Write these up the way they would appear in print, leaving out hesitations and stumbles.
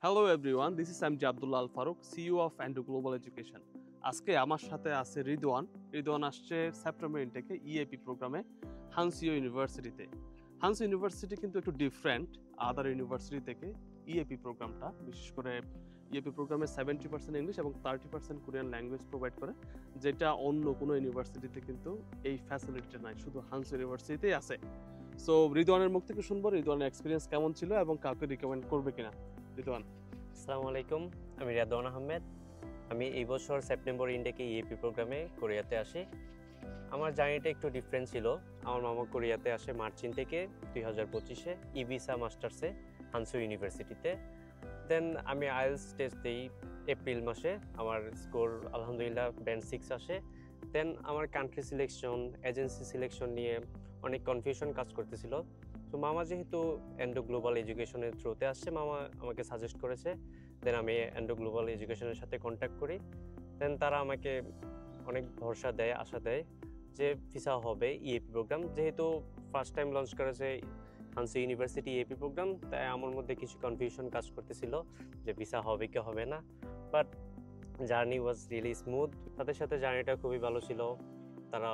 Hello everyone, this is MG Abdullah Al Faruk, CEO of Andrew Global Education. আজকে আমার সাথে আছে রিদওয়ান আসছে সেপ্টেম্বর ইনটেকে ইএপি প্রোগ্রামে হানসিও ইউনিভার্সিটিতে। হানসিও ইউনিভার্সিটি কিন্তু একটু ডিফারেন্ট আদার ইউনিভার্সিটি থেকে। ইএপি প্রোগ্রামটা বিশেষ করে ইএপি প্রোগ্রামে 70% ইংলিশ এবং 30% কোরিয়ান ল্যাঙ্গুয়েজ প্রোভাইড করে, যেটা অন্য কোনো ইউনিভার্সিটিতে কিন্তু এই ফ্যাসিলিটিটা নাই, শুধু হানসিও ইউনিভার্সিটিতেই আছে। সো রিদওয়ানের মুখ থেকে শুনবো রিদওয়ানের এক্সপিরিয়েন্স কেমন ছিল এবং কাউকে রিকমেন্ড করবে কিনা। রিদওয়ান। আসসালামু আলাইকুম, আমি রিদওয়ান আহমেদ। আমি এই বছর সেপ্টেম্বর ইনটেকে ইএপি প্রোগ্রামে কোরিয়াতে আসি। আমার জার্নিটা একটু ডিফারেন্ট ছিল। আমার মামা কোরিয়াতে আসে মার্চ থেকে 2025-এ ভিসা মাস্টার্সে হানসিও ইউনিভার্সিটিতে। দেন আমি আইএলটিএস টেস্ট দিই এপ্রিল মাসে। আমার স্কোর আলহামদুলিল্লাহ ব্যান্ড 6 আসে। দেন আমার কান্ট্রি সিলেকশন, এজেন্সি সিলেকশন নিয়ে অনেক কনফিউশন কাজ করতেছিল। তো মামা যেহেতু অ্যান্ড্রু গ্লোবাল এডুকেশনের থ্রুতে আসছে, মামা আমাকে সাজেস্ট করেছে। দেন আমি অ্যান্ড্রু গ্লোবাল এডুকেশনের সাথে কন্ট্যাক্ট করি। দেন তারা আমাকে অনেক ভরসা দেয়, আশা দেয় যে ভিসা হবে ইএপি প্রোগ্রাম। যেহেতু ফার্স্ট টাইম লঞ্চ করেছে হানসিও ইউনিভার্সিটি ইএপি প্রোগ্রাম, তাই আমার মধ্যে কিছু কনফিউশন কাজ করতেছিল যে ভিসা হবে কি হবে না। But journey was really smooth. তাদের সাথে জার্নিটা খুবই ভালো ছিল। তারা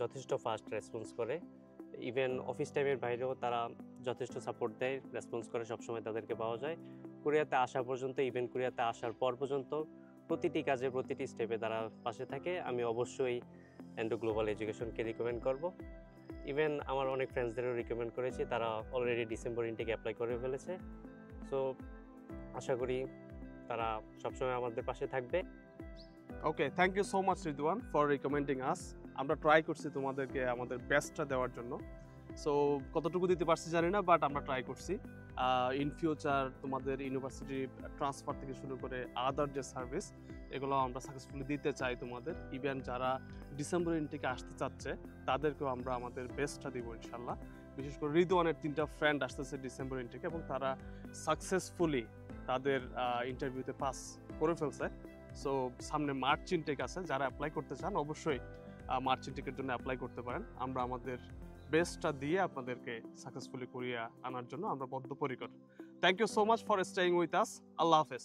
যথেষ্ট ফাস্ট রেসপন্স করে। ইভেন অফিস টাইমের বাইরেও তারা যথেষ্ট সাপোর্ট দেয়, রেসপন্স করে, সবসময় তাদেরকে পাওয়া যায়। কোরিয়াতে আসা পর্যন্ত, ইভেন কোরিয়াতে আসার পর পর্যন্ত প্রতিটি কাজে, প্রতিটি স্টেপে তারা পাশে থাকে। আমি অবশ্যই অ্যান্ড্রু গ্লোবাল এডুকেশনকে রিকমেন্ড করব। ইভেন আমার অনেক ফ্রেন্ডসদেরও রিকমেন্ড করেছি, তারা অলরেডি ডিসেম্বর ইনটেকে অ্যাপ্লাই করে ফেলেছে। সো আশা করি তারা সবসময় আমাদের পাশে থাকবে। Okay, thank you so much Ridwan for recommending us. আমরা ট্রাই করছি তোমাদেরকে আমাদের বেস্টটা দেওয়ার জন্য। সো কতটুকু দিতে পারছি জানি না, বাট আমরা ট্রাই করছি। ইন ফিউচার তোমাদের ইউনিভার্সিটি ট্রান্সফার থেকে শুরু করে আদার যে সার্ভিস, এগুলো আমরা সাকসেসফুলি দিতে চাই তোমাদের। ইভেন যারা ডিসেম্বর ইনটেকে আসতে চাচ্ছে তাদেরকেও আমরা আমাদের বেস্টটা দিব ইনশাল্লাহ। বিশেষ করে রিদওয়ানের 3টা ফ্রেন্ড আসতেছে ডিসেম্বর ইনটেকে এবং তারা সাকসেসফুলি তাদের ইন্টারভিউতে পাস করে ফেলছে। সো সামনে মার্চ ইনটেক আছে, যারা অ্যাপ্লাই করতে চান অবশ্যই মার্চ ইনটেকের জন্য অ্যাপ্লাই করতে পারেন। আমরা আমাদের বেস্টটা দিয়ে আপনাদেরকে সাকসেসফুলি কোরিয়া আনার জন্য আমরা বদ্ধপরিকর। Thank you so much for staying with us. আল্লাহ হাফেজ।